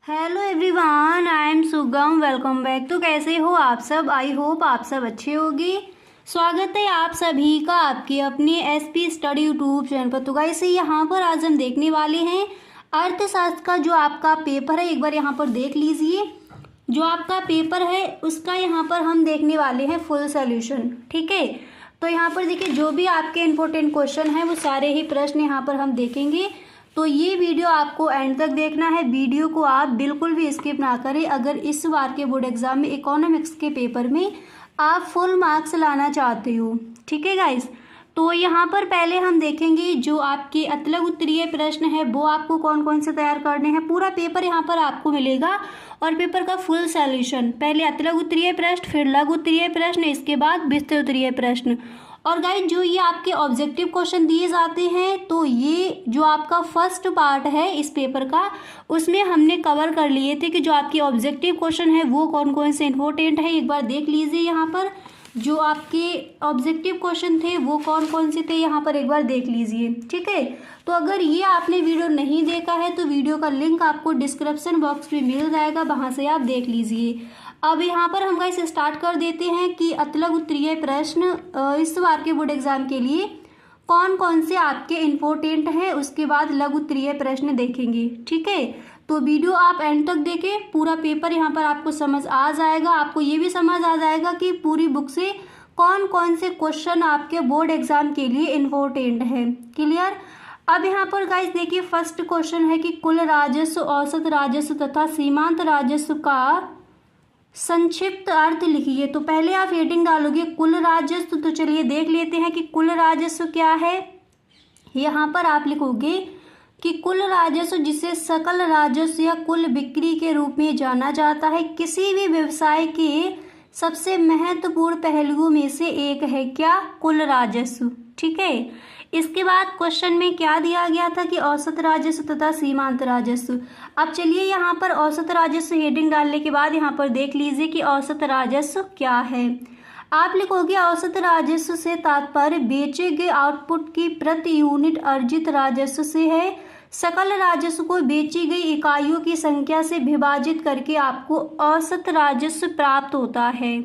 Hello everyone, I am सुगम। Welcome back. तो कैसे हो आप सब? आई होप आप सब अच्छे होंगे। स्वागत है आप सभी का आपके अपने एसपी स्टडी यूट्यूब चैनल पर। तो गाइस यहाँ पर आज हम देखने वाले हैं अर्थशास्त्र का जो आपका पेपर है। एक बार यहाँ पर देख लीजिए, जो आपका पेपर है उसका यहाँ पर हम देखने वाले हैं फुल सोल्यूशन। ठीक है, तो यहाँ पर देखिए जो भी आपके इम्पोर्टेंट क्वेश्चन हैं वो सारे ही प्रश्न यहाँ पर हम देखेंगे। तो ये वीडियो आपको एंड तक देखना है। वीडियो को आप बिल्कुल भी स्किप ना करें अगर इस बार के बोर्ड एग्जाम में इकोनॉमिक्स के पेपर में आप फुल मार्क्स लाना चाहते हो। ठीक है गाइस, तो यहाँ पर पहले हम देखेंगे जो आपके अतलग उत्तरीय प्रश्न है वो आपको कौन कौन से तैयार करने हैं। पूरा पेपर यहाँ पर आपको मिलेगा और पेपर का फुल सॉल्यूशन। पहले अतलग उत्तरीय प्रश्न, फिर लघु उत्तरीय प्रश्न, इसके बाद विस्तृत उत्तरीय प्रश्न। और गाइस जो ये आपके ऑब्जेक्टिव क्वेश्चन दिए जाते हैं तो ये जो आपका फर्स्ट पार्ट है इस पेपर का उसमें हमने कवर कर लिए थे कि जो आपके ऑब्जेक्टिव क्वेश्चन है वो कौन कौन से इंपॉर्टेंट है। एक बार देख लीजिए यहाँ पर जो आपके ऑब्जेक्टिव क्वेश्चन थे वो कौन कौन से थे, यहाँ पर एक बार देख लीजिए। ठीक है, तो अगर ये आपने वीडियो नहीं देखा है तो वीडियो का लिंक आपको डिस्क्रिप्शन बॉक्स में मिल जाएगा, वहाँ से आप देख लीजिए। अब यहाँ पर हम गाइस स्टार्ट कर देते हैं कि अतलग उत्तरीय प्रश्न इस बार के बोर्ड एग्जाम के लिए कौन कौन से आपके इम्पोर्टेंट हैं, उसके बाद लघु उत्तरीय प्रश्न देखेंगे। ठीक है, तो वीडियो आप एंड तक देखें, पूरा पेपर यहाँ पर आपको समझ आ जाएगा। आपको ये भी समझ आ जाएगा कि पूरी बुक से कौन कौन से क्वेश्चन आपके बोर्ड एग्जाम के लिए इम्पोर्टेंट है। क्लियर? अब यहाँ पर गाइस देखिए फर्स्ट क्वेश्चन है कि कुल राजस्व, औसत राजस्व तथा सीमांत राजस्व का संक्षिप्त अर्थ लिखिए। तो पहले आप हेडिंग डालोगे कुल राजस्व। तो चलिए देख लेते हैं कि कुल राजस्व क्या है। यहाँ पर आप लिखोगे कि कुल राजस्व जिसे सकल राजस्व या कुल बिक्री के रूप में जाना जाता है किसी भी व्यवसाय के सबसे महत्वपूर्ण पहलुओं में से एक है। क्या? कुल राजस्व। ठीक है, इसके बाद क्वेश्चन में क्या दिया गया था कि औसत राजस्व तथा सीमांत राजस्व। अब चलिए यहाँ पर औसत राजस्व हेडिंग डालने के बाद यहाँ पर देख लीजिए कि औसत राजस्व क्या है। आप लिखोगे औसत राजस्व से तात्पर्य बेचे गए आउटपुट की प्रति यूनिट अर्जित राजस्व से है। सकल राजस्व को बेची गई इकाइयों की संख्या से विभाजित करके आपको औसत राजस्व प्राप्त होता है।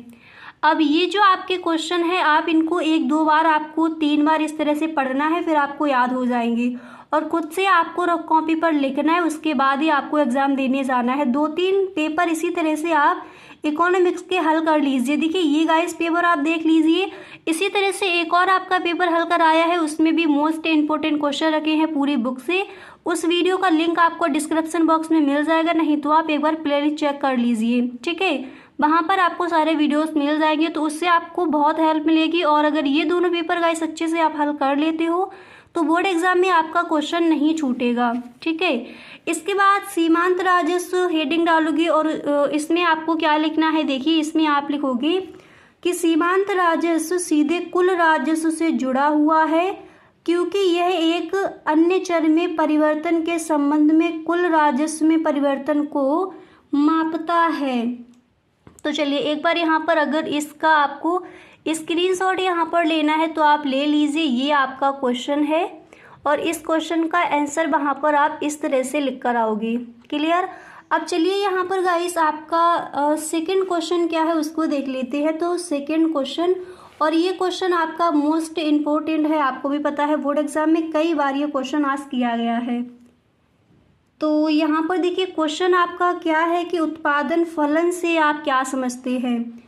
अब ये जो आपके क्वेश्चन है आप इनको एक दो बार, आपको 3 बार इस तरह से पढ़ना है, फिर आपको याद हो जाएंगे और खुद से आपको रफ कॉपी पर लिखना है। उसके बाद ही आपको एग्जाम देने जाना है। 2-3 पेपर इसी तरह से आप इकोनॉमिक्स के हल कर लीजिए। देखिए ये गाइस पेपर आप देख लीजिए, इसी तरह से एक और आपका पेपर हल कर आया है, उसमें भी मोस्ट इंपोर्टेंट क्वेश्चन रखे हैं पूरी बुक से। उस वीडियो का लिंक आपको डिस्क्रिप्शन बॉक्स में मिल जाएगा, नहीं तो आप एक बार प्लेलिस्ट चेक कर लीजिए। ठीक है, वहाँ पर आपको सारे वीडियोस मिल जाएंगे, तो उससे आपको बहुत हेल्प मिलेगी। और अगर ये दोनों पेपर गाइस अच्छे से आप हल कर लेते हो तो बोर्ड एग्जाम में आपका क्वेश्चन नहीं छूटेगा। ठीक है, इसके बाद सीमांत राजस्व हेडिंग डालोगे और इसमें आपको क्या लिखना है। देखिए इसमें आप लिखोगे कि सीमांत राजस्व सीधे कुल राजस्व से जुड़ा हुआ है क्योंकि यह एक अन्य चर में परिवर्तन के संबंध में कुल राजस्व में परिवर्तन को मापता है। तो चलिए एक बार यहाँ पर अगर इसका आपको स्क्रीनशॉट यहाँ पर लेना है तो आप ले लीजिए। ये आपका क्वेश्चन है और इस क्वेश्चन का आंसर वहाँ पर आप इस तरह से लिख कर आओगे। क्लियर? अब चलिए यहाँ पर गाइस आपका सेकंड क्वेश्चन क्या है उसको देख लेते हैं। तो सेकंड क्वेश्चन, और ये क्वेश्चन आपका मोस्ट इम्पोर्टेंट है, आपको भी पता है बोर्ड एग्जाम में कई बार ये क्वेश्चन आस्क किया गया है। तो यहाँ पर देखिए क्वेश्चन आपका क्या है कि उत्पादन फलन से आप क्या समझते हैं।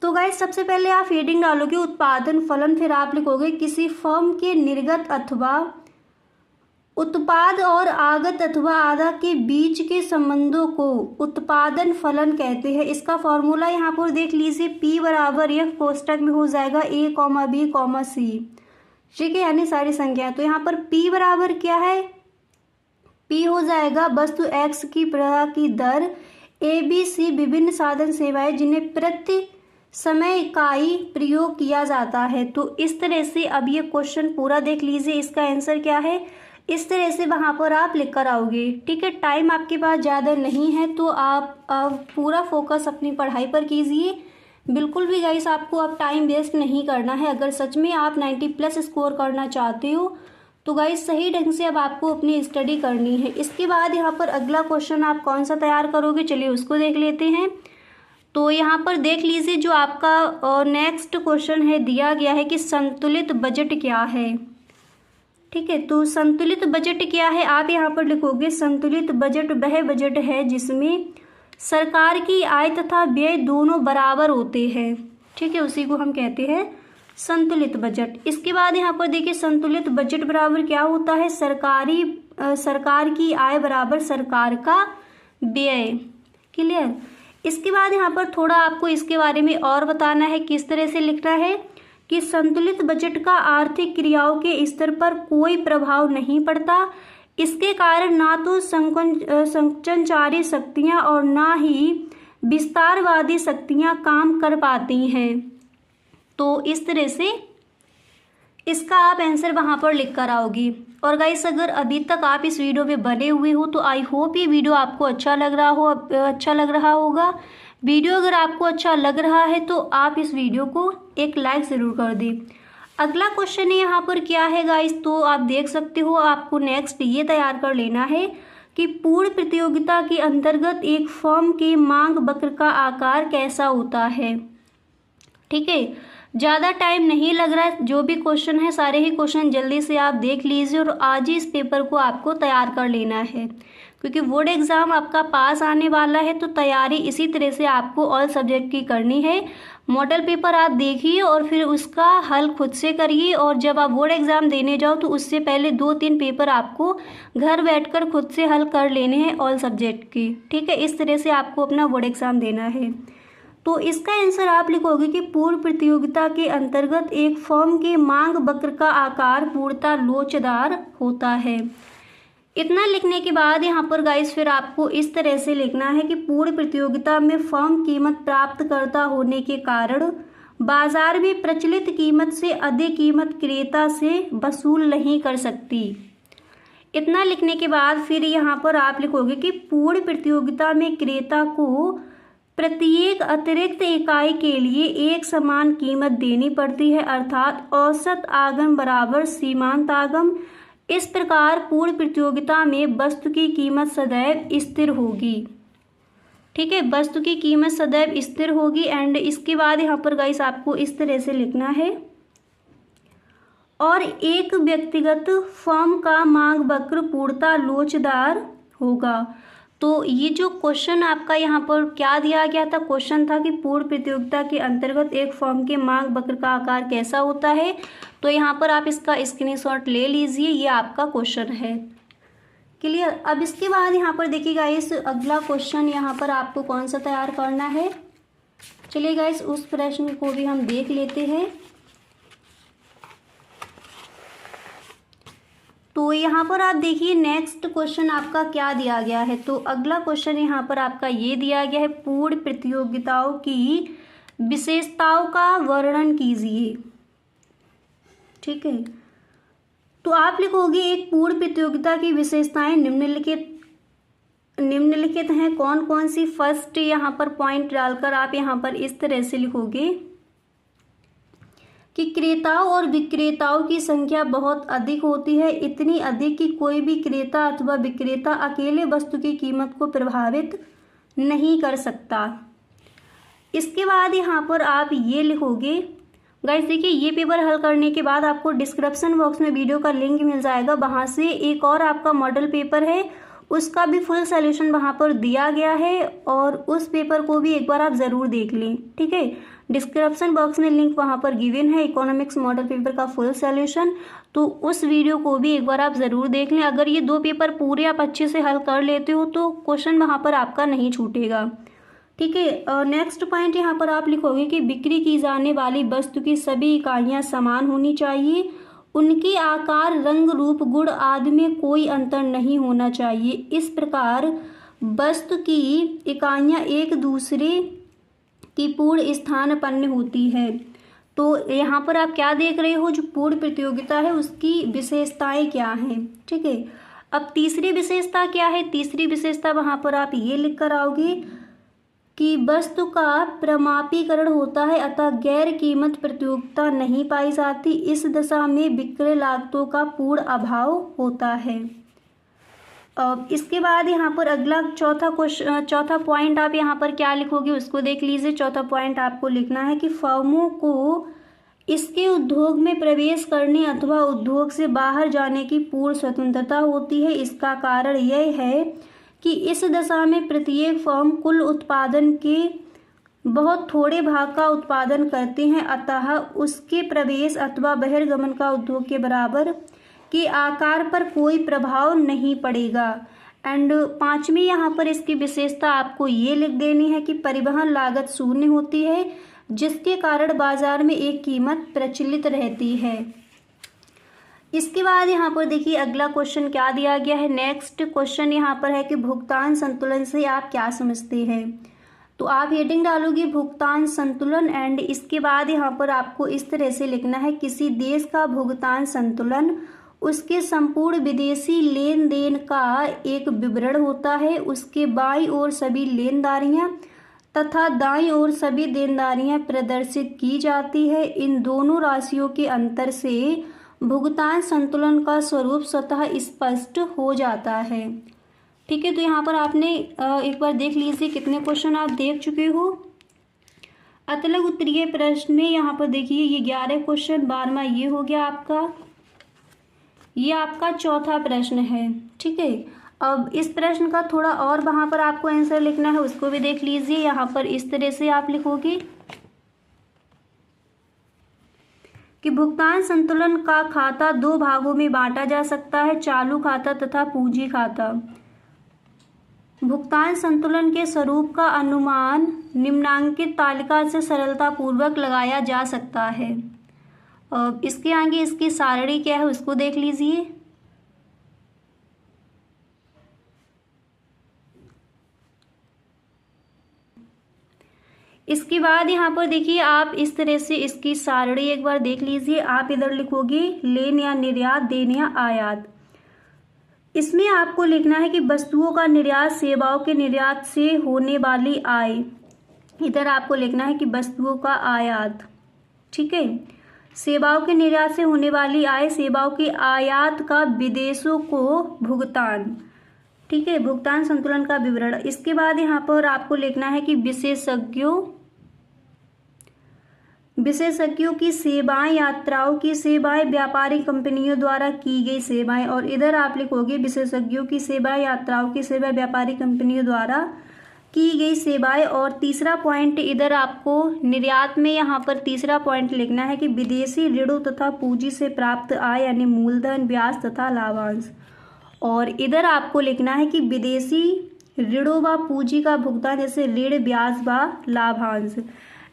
तो गाइस सबसे पहले आप हेडिंग डालोगे उत्पादन फलन, फिर आप लिखोगे किसी फर्म के निर्गत अथवा उत्पाद और आगत अथवा आधा के बीच के संबंधों को उत्पादन फलन कहते हैं। इसका फॉर्मूला यहाँ पर देख लीजिए, P बराबर F कोष्टक में हो जाएगा A, B, C। ठीक है, यानी सारी संख्या। तो यहाँ पर P बराबर क्या है, P हो जाएगा वस्तु X की प्रवाह की दर, A, B, C विभिन्न साधन सेवाएं जिन्हें प्रति समय इकाई प्रयोग किया जाता है। तो इस तरह से अब ये क्वेश्चन पूरा देख लीजिए, इसका आंसर क्या है, इस तरह से वहाँ पर आप लिख कर आओगे। ठीक है, टाइम आपके पास ज़्यादा नहीं है तो आप पूरा फोकस अपनी पढ़ाई पर कीजिए। बिल्कुल भी गाइस आपको अब टाइम वेस्ट नहीं करना है। अगर सच में आप 90+ स्कोर करना चाहते हो तो गाइस सही ढंग से अब आपको अपनी स्टडी करनी है। इसके बाद यहाँ पर अगला क्वेश्चन आप कौन सा तैयार करोगे, चलिए उसको देख लेते हैं। तो यहाँ पर देख लीजिए जो आपका नेक्स्ट क्वेश्चन है दिया गया है कि संतुलित बजट क्या है। ठीक है, तो संतुलित बजट क्या है, आप यहाँ पर लिखोगे संतुलित बजट वह बजट है जिसमें सरकार की आय तथा व्यय दोनों बराबर होते हैं। ठीक है, उसी को हम कहते हैं संतुलित बजट। इसके बाद यहाँ पर देखिए संतुलित बजट बराबर क्या होता है, सरकार की आय बराबर सरकार का व्यय। क्लियर। इसके बाद यहाँ पर थोड़ा आपको इसके बारे में और बताना है, किस तरह से लिखना है कि संतुलित बजट का आर्थिक क्रियाओं के स्तर पर कोई प्रभाव नहीं पड़ता। इसके कारण ना तो संकुचनकारी शक्तियाँ और ना ही विस्तारवादी शक्तियाँ काम कर पाती हैं। तो इस तरह से इसका आप आंसर वहाँ पर लिख कर आओगी। और गाइस अगर अभी तक आप इस वीडियो में बने हुए हो तो आई होप ये वीडियो आपको अच्छा लग रहा होगा। वीडियो अगर आपको अच्छा लग रहा है तो आप इस वीडियो को एक लाइक ज़रूर कर दें। अगला क्वेश्चन यहाँ पर क्या है गाइस, तो आप देख सकते हो, आपको नेक्स्ट ये तैयार कर लेना है कि पूर्ण प्रतियोगिता के अंतर्गत एक फर्म के मांग वक्र का आकार कैसा होता है। ठीक है, ज़्यादा टाइम नहीं लग रहा है, जो भी क्वेश्चन है सारे ही क्वेश्चन जल्दी से आप देख लीजिए और आज ही इस पेपर को आपको तैयार कर लेना है, क्योंकि बोर्ड एग्ज़ाम आपका पास आने वाला है। तो तैयारी इसी तरह से आपको ऑल सब्जेक्ट की करनी है। मॉडल पेपर आप देखिए और फिर उसका हल खुद से करिए, और जब आप बोर्ड एग्ज़ाम देने जाओ तो उससे पहले 2-3 पेपर आपको घर बैठकर खुद से हल कर लेने हैं ऑल सब्जेक्ट की। ठीक है, इस तरह से आपको अपना बोर्ड एग्ज़ाम देना है। तो इसका आंसर आप लिखोगे कि पूर्ण प्रतियोगिता के अंतर्गत एक फर्म के मांग वक्र का आकार पूर्णतः लोचदार होता है। इतना लिखने के बाद यहाँ पर गाइस फिर आपको इस तरह से लिखना है कि पूर्ण प्रतियोगिता में फर्म कीमत प्राप्तकर्ता होने के कारण बाजार में प्रचलित कीमत से अधिक कीमत क्रेता से वसूल नहीं कर सकती। इतना लिखने के बाद फिर यहाँ पर आप लिखोगे कि पूर्ण प्रतियोगिता में क्रेता को प्रत्येक अतिरिक्त इकाई के लिए एक समान कीमत देनी पड़ती है, अर्थात औसत आगम बराबर सीमांत आगम। इस प्रकार पूर्ण प्रतियोगिता में वस्तु की कीमत सदैव स्थिर होगी। ठीक है, वस्तु की कीमत सदैव स्थिर होगी। एंड इसके बाद यहाँ पर गाइस आपको इस तरह से लिखना है, और एक व्यक्तिगत फर्म का मांग वक्र पूर्णतः लोचदार होगा। तो ये जो क्वेश्चन आपका यहाँ पर क्या दिया गया था, क्वेश्चन था कि पूर्ण प्रतियोगिता के अंतर्गत एक फर्म के मांग वक्र का आकार कैसा होता है। तो यहाँ पर आप इसका स्क्रीनशॉट ले लीजिए, ये आपका क्वेश्चन है। क्लियर। अब इसके बाद यहाँ पर देखिए गाइस अगला क्वेश्चन यहाँ पर आपको कौन सा तैयार करना है। चलिए गाइस उस प्रश्न को भी हम देख लेते हैं। तो यहाँ पर आप देखिए नेक्स्ट क्वेश्चन आपका क्या दिया गया है। तो अगला क्वेश्चन यहाँ पर आपका ये दिया गया है, पूर्ण प्रतियोगिताओं की विशेषताओं का वर्णन कीजिए। ठीक है, तो आप लिखोगे एक पूर्ण प्रतियोगिता की विशेषताएं निम्नलिखित हैं, कौन कौन सी। फर्स्ट यहाँ पर पॉइंट डालकर आप यहाँ पर इस तरह से लिखोगे कि क्रेताओं और विक्रेताओं की संख्या बहुत अधिक होती है, इतनी अधिक कि कोई भी क्रेता अथवा विक्रेता अकेले वस्तु की कीमत को प्रभावित नहीं कर सकता। इसके बाद यहाँ पर आप ये लिखोगे गाइस, देखिए ये पेपर हल करने के बाद आपको डिस्क्रिप्शन बॉक्स में वीडियो का लिंक मिल जाएगा, वहाँ से एक और आपका मॉडल पेपर है, उसका भी फुल सॉल्यूशन वहाँ पर दिया गया है, और उस पेपर को भी एक बार आप ज़रूर देख लें। ठीक है, डिस्क्रिप्शन बॉक्स में लिंक वहाँ पर गिवन है, इकोनॉमिक्स मॉडल पेपर का फुल सॉल्यूशन, तो उस वीडियो को भी एक बार आप ज़रूर देख लें। अगर ये 2 पेपर पूरे आप अच्छे से हल कर लेते हो तो क्वेश्चन वहाँ पर आपका नहीं छूटेगा। ठीक है, नेक्स्ट पॉइंट यहाँ पर आप लिखोगे कि बिक्री की जाने वाली वस्तु की सभी इकाइयाँ समान होनी चाहिए, उनकी आकार, रंग, रूप, गुण आदि में कोई अंतर नहीं होना चाहिए। इस प्रकार वस्तु की इकाइयाँ एक दूसरे की पूर्ण स्थानापन्न होती है। तो यहाँ पर आप क्या देख रहे हो, जो पूर्ण प्रतियोगिता है उसकी विशेषताएं क्या हैं। ठीक है, अब तीसरी विशेषता क्या है, तीसरी विशेषता वहाँ पर आप ये लिख कर आओगे कि वस्तु का प्रमापीकरण होता है अतः गैर कीमत प्रतियोगिता नहीं पाई जाती। इस दशा में विक्रय लागतों का पूर्ण अभाव होता है। अब इसके बाद यहाँ पर अगला चौथा पॉइंट आप यहाँ पर क्या लिखोगे उसको देख लीजिए। चौथा पॉइंट आपको लिखना है कि फर्मों को इसके उद्योग में प्रवेश करने अथवा उद्योग से बाहर जाने की पूर्ण स्वतंत्रता होती है। इसका कारण यह है कि इस दशा में प्रत्येक फर्म कुल उत्पादन के बहुत थोड़े भाग का उत्पादन करते हैं अतः उसके प्रवेश अथवा बहिर्गमन का उद्योग के बराबर के आकार पर कोई प्रभाव नहीं पड़ेगा। एंड पांचवी यहाँ पर इसकी विशेषता आपको ये लिख देनी है कि परिवहन लागत शून्य होती है जिसके कारण बाजार में एक कीमत प्रचलित रहती है। इसके बाद यहाँ पर देखिए अगला क्वेश्चन क्या दिया गया है। नेक्स्ट क्वेश्चन यहाँ पर है कि भुगतान संतुलन से आप क्या समझते हैं। तो आप हेडिंग डालोगे भुगतान संतुलन एंड इसके बाद यहाँ पर आपको इस तरह से लिखना है किसी देश का भुगतान संतुलन उसके संपूर्ण विदेशी लेन देन का एक विवरण होता है। उसके बाईं ओर सभी लेनदारियाँ तथा दाईं ओर सभी देनदारियाँ प्रदर्शित की जाती है। इन दोनों राशियों के अंतर से भुगतान संतुलन का स्वरूप स्वतः स्पष्ट हो जाता है। ठीक है, तो यहाँ पर आपने एक बार देख लीजिए कितने क्वेश्चन आप देख चुके हो। अतलग उत्तरीय प्रश्न में यहाँ पर देखिए ये 11 क्वेश्चन, 12वां ये हो गया आपका, ये आपका चौथा प्रश्न है। ठीक है, अब इस प्रश्न का थोड़ा और वहाँ पर आपको आंसर लिखना है उसको भी देख लीजिए। यहाँ पर इस तरह से आप लिखोगे कि भुगतान संतुलन का खाता दो भागों में बांटा जा सकता है, चालू खाता तथा पूंजी खाता। भुगतान संतुलन के स्वरूप का अनुमान निम्नांकित तालिका से सरलतापूर्वक लगाया जा सकता है। अब इसके आगे इसकी सारणी क्या है उसको देख लीजिए। इसके बाद यहाँ पर देखिए आप इस तरह से इसकी सारणी एक बार देख लीजिए। आप इधर लिखोगे लेन या निर्यात, देन या आयात। इसमें आपको लिखना है कि वस्तुओं का निर्यात, सेवाओं के निर्यात से होने वाली आय। इधर आपको लिखना है कि वस्तुओं का आयात। ठीक है, सेवाओं के निर्यात से होने वाली आय, सेवाओं की आयात का विदेशों को भुगतान। ठीक है, भुगतान संतुलन का विवरण। इसके बाद यहाँ पर आपको लिखना है कि विशेषज्ञों की सेवाएं, यात्राओं की सेवाएं, व्यापारिक कंपनियों द्वारा की गई सेवाएं। और इधर आप लिखोगे विशेषज्ञों की सेवाएं, यात्राओं की सेवाएं, व्यापारिक कंपनियों द्वारा की गई सेवाएं। और तीसरा पॉइंट इधर आपको निर्यात में यहाँ पर तीसरा पॉइंट लिखना है कि विदेशी ऋणों तथा पूंजी से प्राप्त आय यानी मूलधन, ब्याज तथा लाभांश। और इधर आपको लिखना है कि विदेशी ऋणों व पूंजी का भुगतान जैसे ऋण, ब्याज व लाभांश।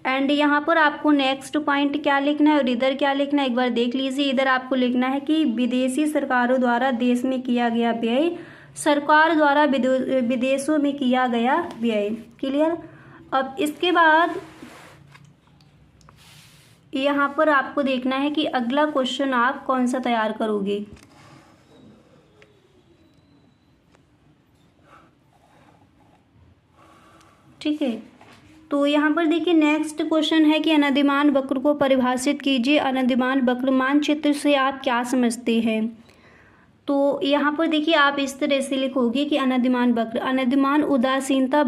एंड यहाँ पर आपको नेक्स्ट पॉइंट क्या लिखना है और इधर क्या लिखना है एक बार देख लीजिए। इधर आपको लिखना है कि विदेशी सरकारों द्वारा देश में किया गया व्यय, सरकार द्वारा विदेशों में किया गया व्यय। क्लियर। अब इसके बाद यहाँ पर आपको देखना है कि अगला क्वेश्चन आप कौन सा तैयार करोगे। ठीक है, तो यहाँ पर देखिए नेक्स्ट क्वेश्चन है कि अनधिमान वक्र को परिभाषित कीजिए। अनधिमान वक्र मानचित्र से आप क्या समझते हैं। तो यहाँ पर देखिए आप इस तरह से लिखोगे कि अनधिमान वक्र, अनधिमान उदासीनता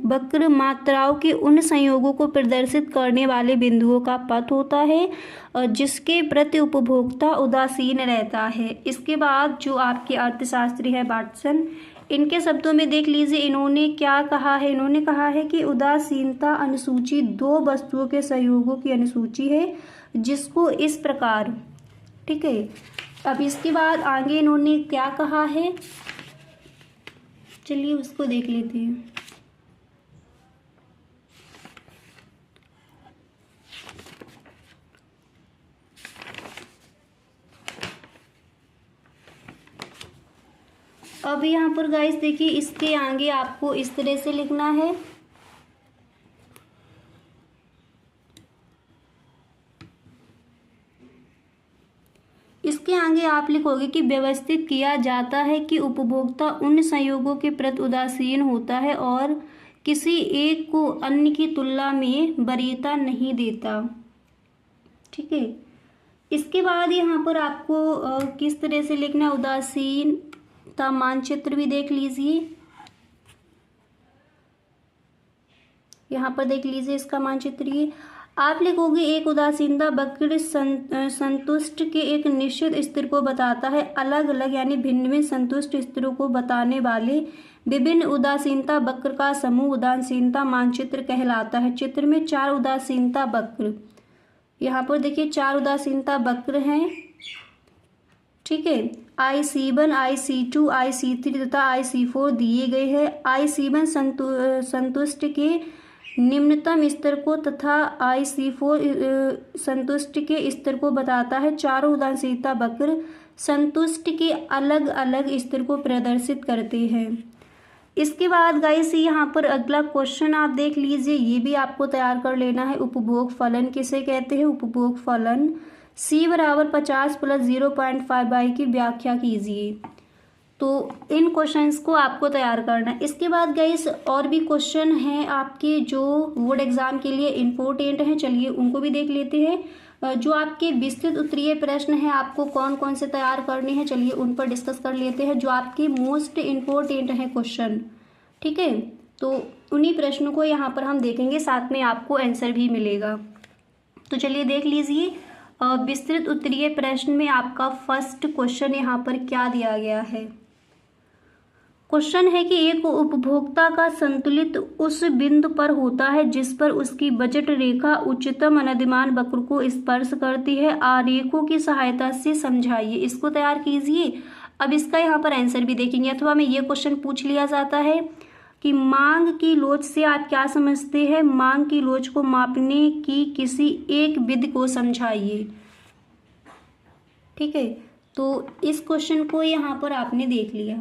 वक्र मात्राओं के उन संयोगों को प्रदर्शित करने वाले बिंदुओं का पथ होता है और जिसके प्रति उपभोक्ता उदासीन रहता है। इसके बाद जो आपके अर्थशास्त्री है वाटसन, इनके शब्दों में देख लीजिए इन्होंने क्या कहा है। इन्होंने कहा है कि उदासीनता अनुसूची दो वस्तुओं के संयोगों की अनुसूची है जिसको इस प्रकार। ठीक है, अब इसके बाद आगे इन्होंने क्या कहा है, चलिए उसको देख लेते हैं। अब यहाँ पर गाइस देखिए इसके आगे आपको इस तरह से लिखना है। इसके आगे आगे आप लिखोगे कि व्यवस्थित किया जाता है कि उपभोक्ता उन संयोगों के प्रति उदासीन होता है और किसी एक को अन्य की तुलना में वरीयता नहीं देता। ठीक है, इसके बाद यहाँ पर आपको किस तरह से लिखना, उदासीनता मानचित्र भी देख लीजिए। यहाँ पर देख लीजिए इसका मानचित्र। ये आप लिखोगे एक उदासीनता वक्र संतुष्ट के एक निश्चित स्तर को बताता है। अलग अलग यानी भिन्न भिन्न संतुष्ट स्तरों को बताने वाले विभिन्न उदासीनता वक्र का समूह उदासीनता मानचित्र कहलाता है। चित्र में 4 उदासीनता वक्र, यहाँ पर देखिए 4 उदासीनता वक्र हैं। ठीक है, IC1, IC2, IC3 तथा IC4 दिए गए हैं। IC1 संतुष्ट के निम्नतम स्तर को तथा IC4 संतुष्ट के स्तर को बताता है। चारों उदासीनता वक्र संतुष्ट के अलग अलग स्तर को प्रदर्शित करते हैं। इसके बाद गाइस यहाँ पर अगला क्वेश्चन आप देख लीजिए, ये भी आपको तैयार कर लेना है। उपभोग फलन किसे कहते हैं? उपभोग फलन C बराबर 50 प्लस 0.5 की व्याख्या कीजिए। तो इन क्वेश्चंस को आपको तैयार करना है। इसके बाद गाइस और भी क्वेश्चन हैं आपके जो बोर्ड एग्जाम के लिए इम्पोर्टेंट हैं, चलिए उनको भी देख लेते हैं। जो आपके विस्तृत उत्तरीय प्रश्न हैं आपको कौन कौन से तैयार करने हैं, चलिए उन पर डिस्कस कर लेते हैं। जो आपके मोस्ट इम्पोर्टेंट हैं क्वेश्चन, ठीक है, तो उन्हीं प्रश्नों को यहाँ पर हम देखेंगे, साथ में आपको आंसर भी मिलेगा। तो चलिए देख लीजिए, विस्तृत उत्तरीय प्रश्न में आपका फर्स्ट क्वेश्चन यहाँ पर क्या दिया गया है। क्वेश्चन है कि एक उपभोक्ता का संतुलित उस बिंदु पर होता है जिस पर उसकी बजट रेखा उच्चतम अनधिमान वक्र को स्पर्श करती है। आरेखों की सहायता से समझाइए, इसको तैयार कीजिए। अब इसका यहाँ पर आंसर भी देखेंगे, अथवा में ये क्वेश्चन पूछ लिया जाता है कि मांग की लोच से आप क्या समझते हैं? मांग की लोच को मापने की किसी एक विधि को समझाइए। ठीक है, तो इस क्वेश्चन को यहाँ पर आपने देख लिया।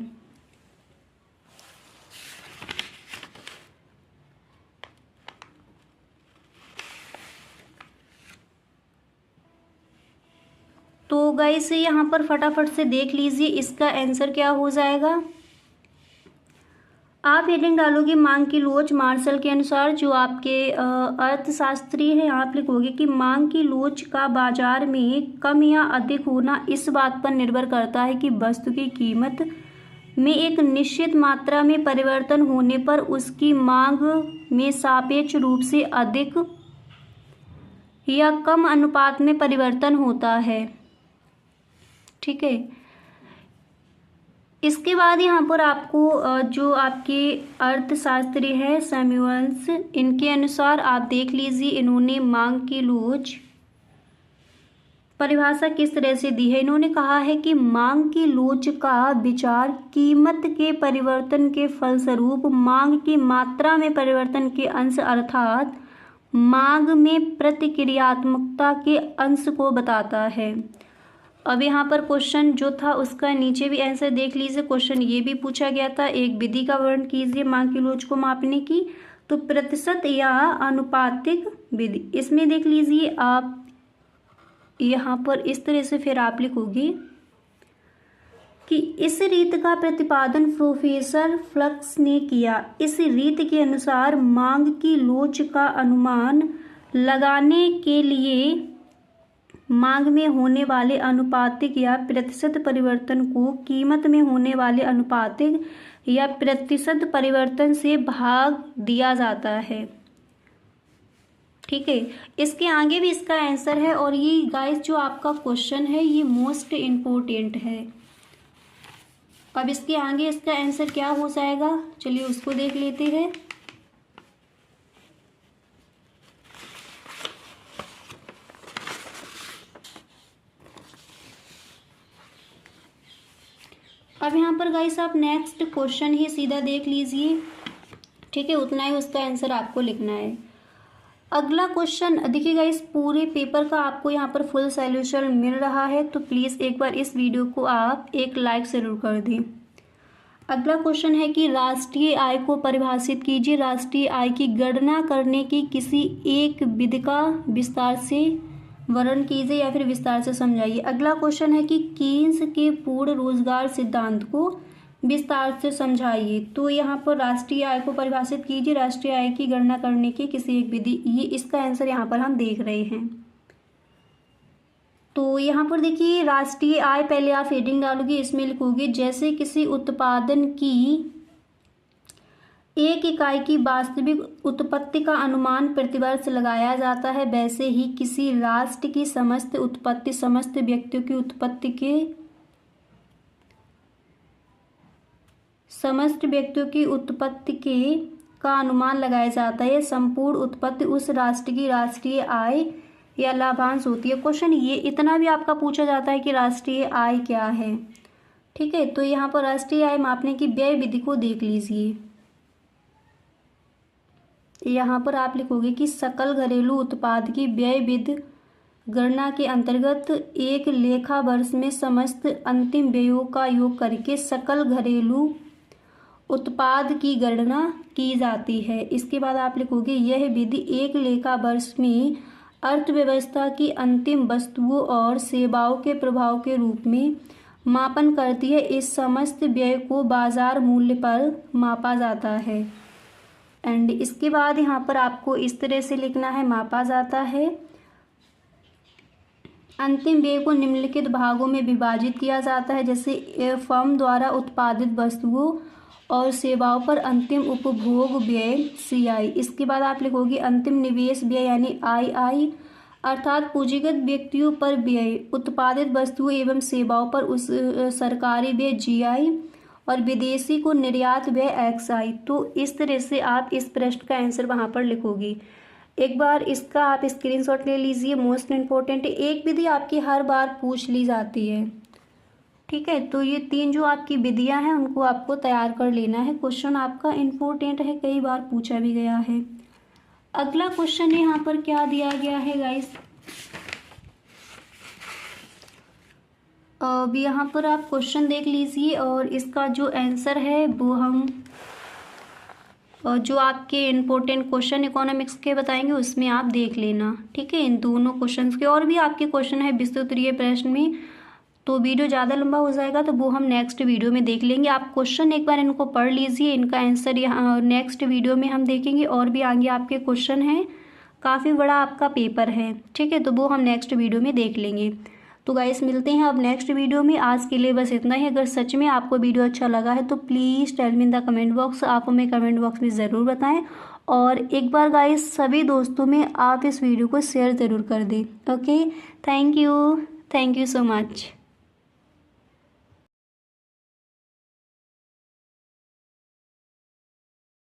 तो गाइस यहाँ पर फटाफट से देख लीजिए इसका आंसर क्या हो जाएगा। आप हेडिंग डालोगे मांग की लोच। मार्शल के अनुसार जो आपके अर्थशास्त्री हैं, आप लिखोगे कि मांग की लोच का बाजार में कम या अधिक होना इस बात पर निर्भर करता है कि वस्तु की कीमत में एक निश्चित मात्रा में परिवर्तन होने पर उसकी मांग में सापेक्ष रूप से अधिक या कम अनुपात में परिवर्तन होता है। ठीक है, इसके बाद यहाँ पर आपको जो आपके अर्थशास्त्री है सैमुअल्स, इनके अनुसार आप देख लीजिए इन्होंने मांग की लोच परिभाषा किस तरह से दी है। इन्होंने कहा है कि मांग की लोच का विचार कीमत के परिवर्तन के फलस्वरूप मांग की मात्रा में परिवर्तन के अंश अर्थात मांग में प्रतिक्रियात्मकता के अंश को बताता है। अब यहाँ पर क्वेश्चन जो था उसका नीचे भी आंसर देख लीजिए। क्वेश्चन ये भी पूछा गया था, एक विधि का वर्णन कीजिए मांग की लोच को मापने की, तो प्रतिशत या अनुपातिक विधि। इसमें देख लीजिए आप यहाँ पर इस तरह से फिर आप लिखोगे कि इस रीत का प्रतिपादन प्रोफेसर फ्लक्स ने किया। इस रीत के अनुसार मांग की लोच का अनुमान लगाने के लिए मांग में होने वाले अनुपातिक या प्रतिशत परिवर्तन को कीमत में होने वाले अनुपातिक या प्रतिशत परिवर्तन से भाग दिया जाता है। ठीक है, इसके आगे भी इसका आंसर है और ये गाइस जो आपका क्वेश्चन है ये मोस्ट इम्पोर्टेंट है। अब इसके आगे इसका आंसर क्या हो जाएगा, चलिए उसको देख लेते हैं। अब यहाँ पर गाइस आप नेक्स्ट क्वेश्चन ही सीधा देख लीजिए। ठीक है, उतना ही उसका आंसर आपको लिखना है। अगला क्वेश्चन देखिए गाइस, पूरे पेपर का आपको यहाँ पर फुल सॉल्यूशन मिल रहा है, तो प्लीज़ एक बार इस वीडियो को आप एक लाइक ज़रूर कर दें। अगला क्वेश्चन है कि राष्ट्रीय आय को परिभाषित कीजिए। राष्ट्रीय आय की गणना करने की किसी एक विधि का विस्तार से वर्णन कीजिए या फिर विस्तार से समझाइए। अगला क्वेश्चन है कि कीन्स के पूर्ण रोजगार सिद्धांत को विस्तार से समझाइए। तो यहाँ पर राष्ट्रीय आय को परिभाषित कीजिए, राष्ट्रीय आय की गणना करने की किसी एक विधि, ये इसका आंसर यहाँ पर हम देख रहे हैं। तो यहाँ पर देखिए राष्ट्रीय आय, पहले आप हेडिंग डालोगे, इसमें लिखोगे जैसे किसी उत्पादन की एक इकाई की वास्तविक उत्पत्ति का अनुमान प्रतिवर्ष लगाया जाता है, वैसे ही किसी राष्ट्र की समस्त उत्पत्ति समस्त व्यक्तियों की उत्पत्ति के का अनुमान लगाया जाता है। संपूर्ण उत्पत्ति उस राष्ट्र की राष्ट्रीय आय या लाभांश होती है। क्वेश्चन ये इतना भी आपका पूछा जाता है कि राष्ट्रीय आय क्या है। ठीक है, तो यहाँ पर राष्ट्रीय आय मापने की व्यय विधि को देख लीजिए। यहाँ पर आप लिखोगे कि सकल घरेलू उत्पाद की व्यय विधि गणना के अंतर्गत एक लेखा वर्ष में समस्त अंतिम व्ययों का योग करके सकल घरेलू उत्पाद की गणना की जाती है। इसके बाद आप लिखोगे यह विधि एक लेखा वर्ष में अर्थव्यवस्था की अंतिम वस्तुओं और सेवाओं के प्रभाव के रूप में मापन करती है। इस समस्त व्यय को बाजार मूल्य पर मापा जाता है। एंड इसके बाद यहाँ पर आपको इस तरह से लिखना है, मापा जाता है। अंतिम व्यय को निम्नलिखित भागों में विभाजित किया जाता है, जैसे फर्म द्वारा उत्पादित वस्तुओं और सेवाओं पर अंतिम उपभोग व्यय CI। इसके बाद आप लिखोगे अंतिम निवेश व्यय यानी II, अर्थात पूंजीगत व्यक्तियों पर व्यय, उत्पादित वस्तुओं एवं सेवाओं पर उस सरकारी व्यय GI और विदेशी को निर्यात व्यय XI। तो इस तरह से आप इस प्रश्न का आंसर वहाँ पर लिखोगे। एक बार इसका आप स्क्रीनशॉट ले लीजिए, मोस्ट इम्पोर्टेंट है। एक विधि आपकी हर बार पूछ ली जाती है। ठीक है, तो ये 3 जो आपकी विधियां हैं उनको आपको तैयार कर लेना है। क्वेश्चन आपका इम्पोर्टेंट है, कई बार पूछा भी गया है। अगला क्वेश्चन यहाँ पर क्या दिया गया है गाइस, अब यहाँ पर आप क्वेश्चन देख लीजिए और इसका जो आंसर है वो हम जो आपके इम्पोर्टेंट क्वेश्चन इकोनॉमिक्स के बताएंगे उसमें आप देख लेना। ठीक है, इन दोनों क्वेश्चंस के और भी आपके क्वेश्चन है विस्तृत प्रश्न में, तो वीडियो ज़्यादा लंबा हो जाएगा तो वो हम नेक्स्ट वीडियो में देख लेंगे। आप क्वेश्चन एक बार इनको पढ़ लीजिए, इनका आंसर यहाँ नेक्स्ट वीडियो में हम देखेंगे। और भी आगे आपके क्वेश्चन हैं, काफ़ी बड़ा आपका पेपर है। ठीक है, तो वो हम नेक्स्ट वीडियो में देख लेंगे। तो गाइस मिलते हैं अब नेक्स्ट वीडियो में। आज के लिए बस इतना ही। अगर सच में आपको वीडियो अच्छा लगा है तो please tell me in the comment box, आप हमें कमेंट बॉक्स में ज़रूर बताएं। और एक बार गाइस सभी दोस्तों में आप इस वीडियो को शेयर ज़रूर कर दें। Okay, thank you so much.